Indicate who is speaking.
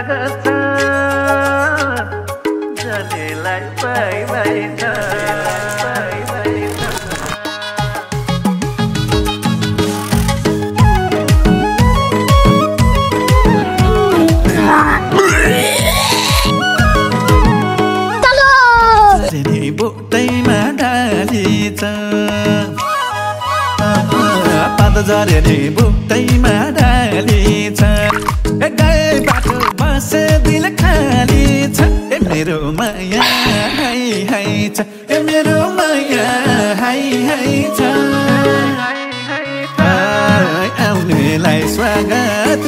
Speaker 1: स्वागत छ जनेलाई by by छ बाई बाई छ बुट्टैमा डाली छ पात झरेले बुट्टैमा डाली छ गाई बाटो बसे दिल खाली छ मेरो माया हाई हाई छ मेरो माया हाई हाई छ आउनेलाई स्वागत